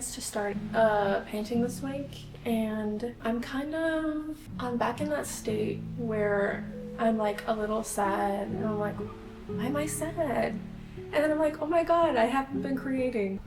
plans to start painting this week, and I'm back in that state where I'm like a little sad, and I'm like, why am I sad? And then I'm like, oh my god, I haven't been creating.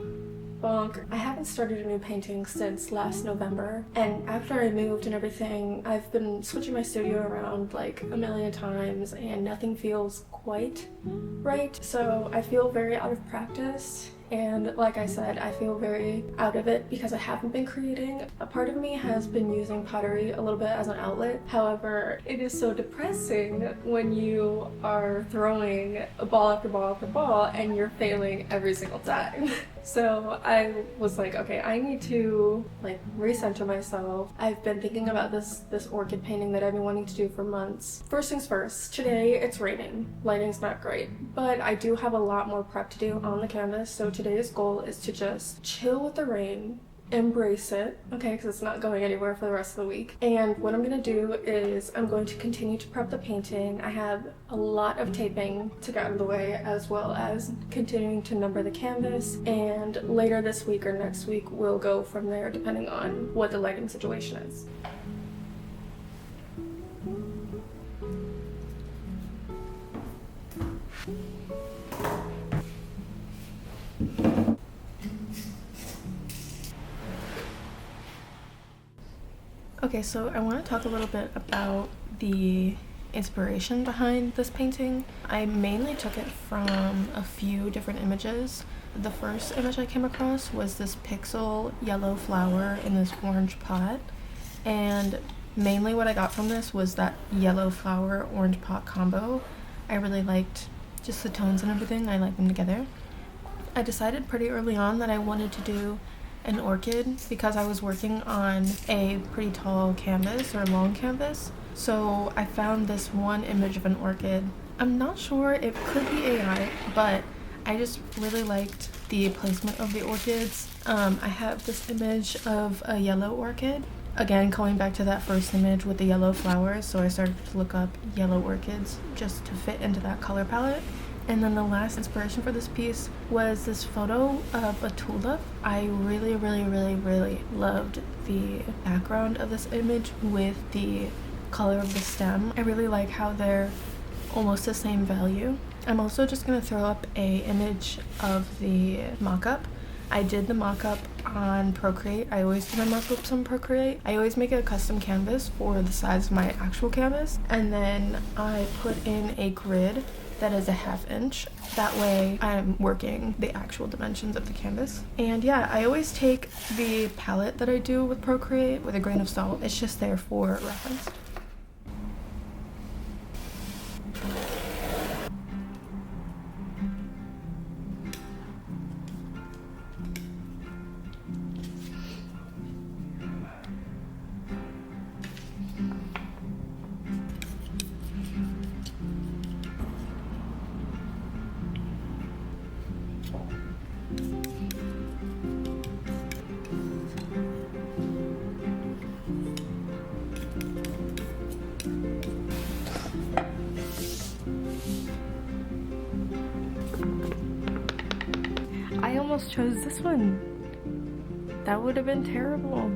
Bonk. I haven't started a new painting since last November, and after I moved and everything, I've been switching my studio around like a million times and nothing feels quite right, so I feel very out of practice. And like I said, I feel very out of it because I haven't been creating. A part of me has been using pottery a little bit as an outlet. However, it is so depressing when you are throwing a ball after ball after ball and you're failing every single time. So I was like, okay, I need to like recenter myself. I've been thinking about this orchid painting that I've been wanting to do for months. First things first, today it's raining. Lighting's not great, but I do have a lot more prep to do on the canvas. So today's goal is to just chill with the rain, embrace it, okay, because it's not going anywhere for the rest of the week. And what I'm gonna do is I'm going to continue to prep the painting. I have a lot of taping to get out of the way, as well as continuing to number the canvas, and later this week or next week we'll go from there depending on what the lighting situation is. Okay, so I want to talk a little bit about the inspiration behind this painting. I mainly took it from a few different images. The first image I came across was this pixel yellow flower in this orange pot, and mainly what I got from this was that yellow flower orange pot combo. I really liked just the tones and everything. I liked them together. I decided pretty early on that I wanted to do an orchid because I was working on a pretty tall canvas or long canvas. So I found this one image of an orchid. I'm not sure, it could be AI, but I just really liked the placement of the orchids. I have this image of a yellow orchid. Again, going back to that first image with the yellow flowers, so I started to look up yellow orchids just to fit into that color palette. And then the last inspiration for this piece was this photo of a tulip. I really loved the background of this image with the color of the stem. I really like how they're almost the same value. I'm also just going to throw up a image of the mock-up. I did the mock-up on Procreate. I always do my mock-ups on Procreate. I always make a custom canvas for the size of my actual canvas, and then I put in a grid that is a 1/2 inch. That way I'm working the actual dimensions of the canvas. And yeah, I always take the palette that I do with Procreate with a grain of salt. It's just there for reference. I almost chose this one. That would have been terrible.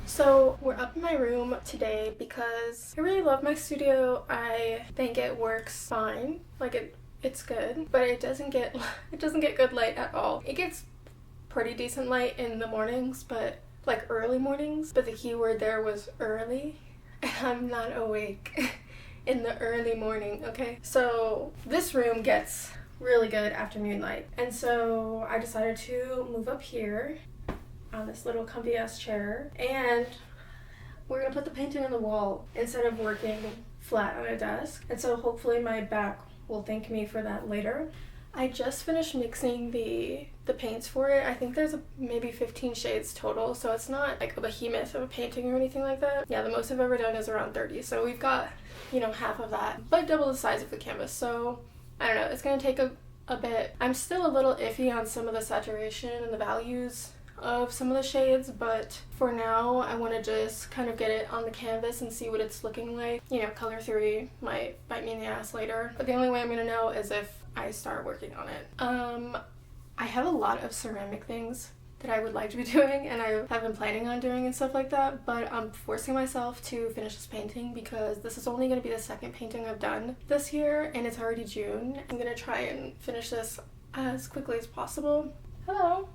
So we're up in my room today because I really love my studio. I think it works fine. Like it's good, but it doesn't get good light at all. It gets pretty decent light in the mornings, but like early mornings. But the key word there was early. And I'm not awake in the early morning, okay? So this room gets really good afternoon light. And so I decided to move up here on this little comfy ass chair, and we're gonna put the painting on the wall instead of working flat on a desk. And so hopefully my back will thank me for that later. I just finished mixing the paints for it. I think there's maybe 15 shades total, so it's not like a behemoth of a painting or anything like that. Yeah, the most I've ever done is around 30, so we've got, you know, half of that, but double the size of the canvas. So I don't know, it's gonna take a bit. I'm still a little iffy on some of the saturation and the values of some of the shades, but for now I want to just kind of get it on the canvas and see what it's looking like. You know, color theory might bite me in the ass later, but the only way I'm gonna know is if I start working on it. I have a lot of ceramic things that I would like to be doing and I have been planning on doing and stuff like that, but I'm forcing myself to finish this painting because this is only going to be the second painting I've done this year and it's already June. I'm going to try and finish this as quickly as possible. Hello.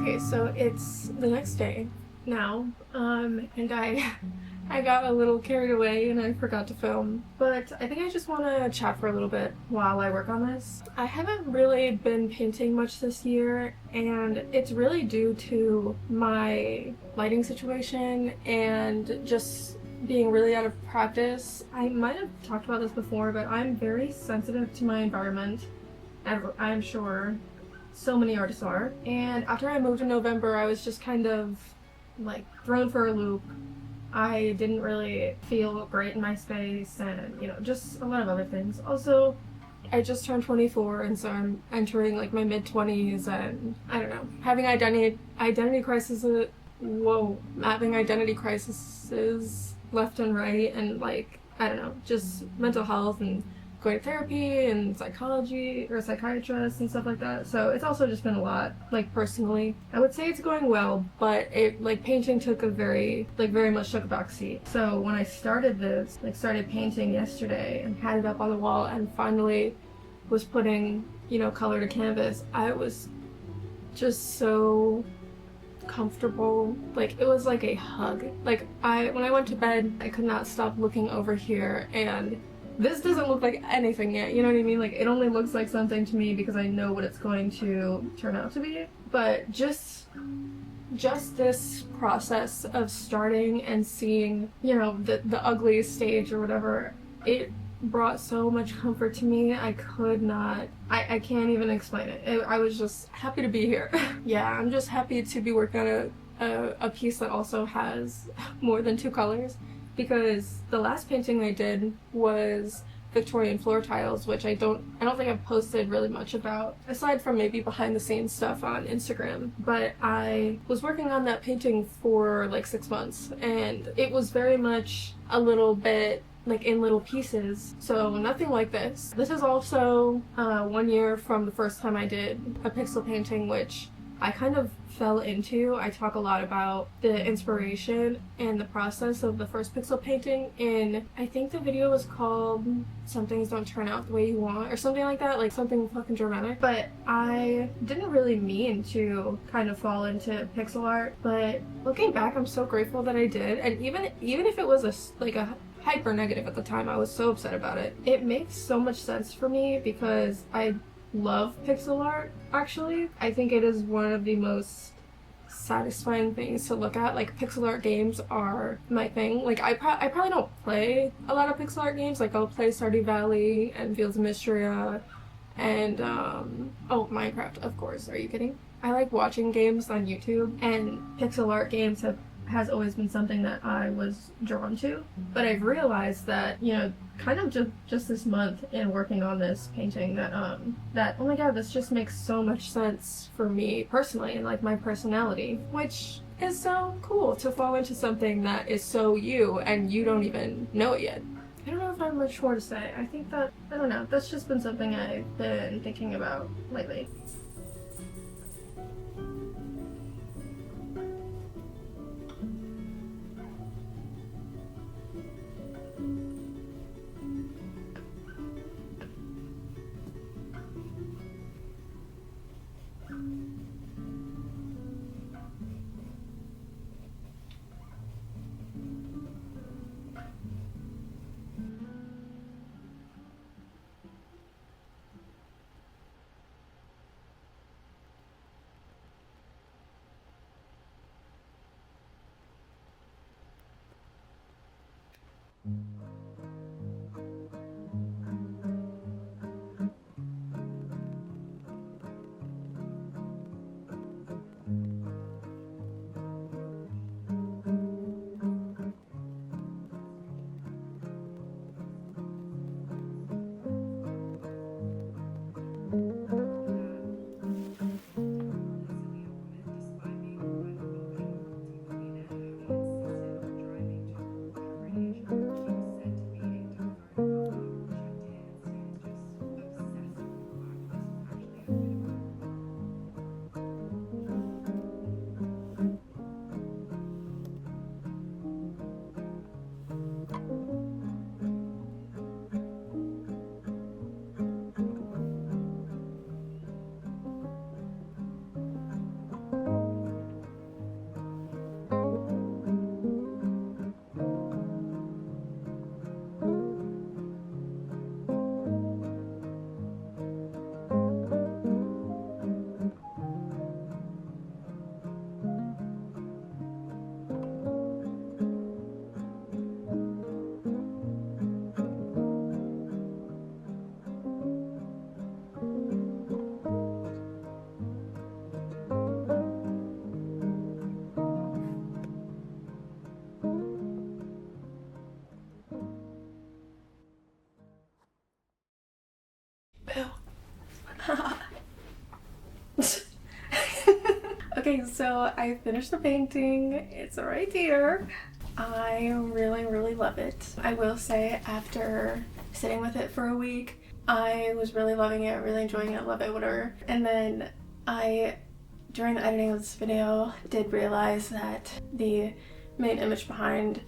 Okay, so it's the next day now, and I got a little carried away and I forgot to film, but I think I just want to chat for a little bit while I work on this. I haven't really been painting much this year, and it's really due to my lighting situation and just being really out of practice. I might have talked about this before, but I'm very sensitive to my environment, and I'm sure so many artists are. And after I moved in November, I was just kind of like thrown for a loop. I didn't really feel great in my space and, you know, just a lot of other things. Also, I just turned 24 and so I'm entering like my mid-20s and I don't know, having identity crises, having identity crises left and right, and like, I don't know, just mental health and going to therapy and psychology or psychiatrists and stuff like that. So it's also just been a lot, like personally. I would say it's going well, but it like painting took a very much took a backseat. So when I started this, like started painting yesterday and had it up on the wall and finally was putting, you know, color to canvas, I was just so comfortable. Like it was like a hug. Like when I went to bed, I could not stop looking over here, and this doesn't look like anything yet, you know what I mean? Like, it only looks like something to me because I know what it's going to turn out to be. But just this process of starting and seeing, you know, the ugly stage or whatever, it brought so much comfort to me. I could not, I can't even explain it. I was just happy to be here. Yeah, I'm just happy to be working on a piece that also has more than two colors. Because the last painting I did was Victorian floor tiles, which I don't think I've posted really much about, aside from maybe behind the scenes stuff on Instagram. But I was working on that painting for like 6 months, and it was very much a little bit like in little pieces, so nothing like this. This is also 1 year from the first time I did a pixel painting, which I kind of fell into. I talk a lot about the inspiration and the process of the first pixel painting, and I think the video was called Some Things Don't Turn Out the Way You Want or something like that, like something fucking dramatic. But I didn't really mean to kind of fall into pixel art, but looking back, I'm so grateful that I did. And even if it was a hyper negative at the time, I was so upset about it. It makes so much sense for me because I love pixel art, actually. I think it is one of the most satisfying things to look at. Like, pixel art games are my thing. Like, I probably don't play a lot of pixel art games. Like, I'll play Stardew Valley and Fields of Mysteria and oh, Minecraft, of course. Are you kidding? I like watching games on YouTube, and pixel art games has always been something that I was drawn to. But I've realized that, you know, kind of just this month in working on this painting that oh my god, this just makes so much sense for me personally and like my personality, which is so cool to fall into something that is so you and you don't even know it yet. I don't know if I have much more to say. I think that, I don't know, that's just been something I've been thinking about lately. Okay, so I finished the painting. It's right here. I really love it. I will say, after sitting with it for a week, I was really loving it, really enjoying it, love it, whatever. And then during the editing of this video, did realize that the main image behind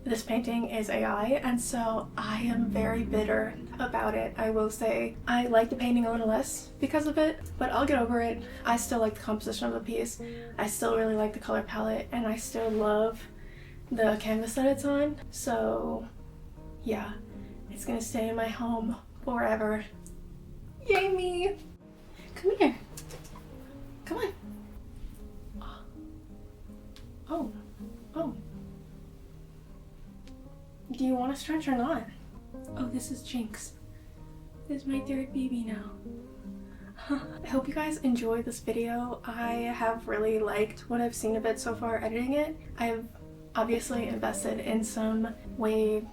this painting is AI, and so I am very bitter about it. I will say I like the painting a little less because of it, but I'll get over it. I still like the composition of the piece. I still really like the color palette, and I still love the canvas that it's on. So yeah, it's gonna stay in my home forever. Yay me! Come here. Come on. Oh. Oh. Do you want to stretch or not? Oh, this is Jinx. This is my third baby now. I hope you guys enjoyed this video. I have really liked what I've seen of it so far editing it. I've obviously invested in some way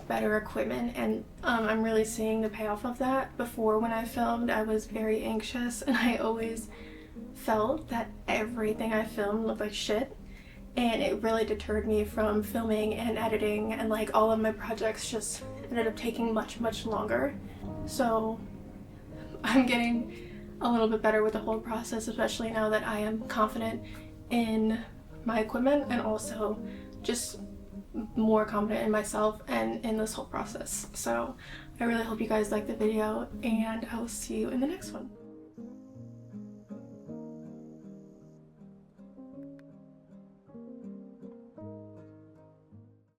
better equipment, and I'm really seeing the payoff of that. Before, when I filmed, I was very anxious and I always felt that everything I filmed looked like shit. And it really deterred me from filming and editing, and like all of my projects just ended up taking much longer. So I'm getting a little bit better with the whole process, especially now that I am confident in my equipment and also just more confident in myself and in this whole process. So I really hope you guys like the video, and I will see you in the next one.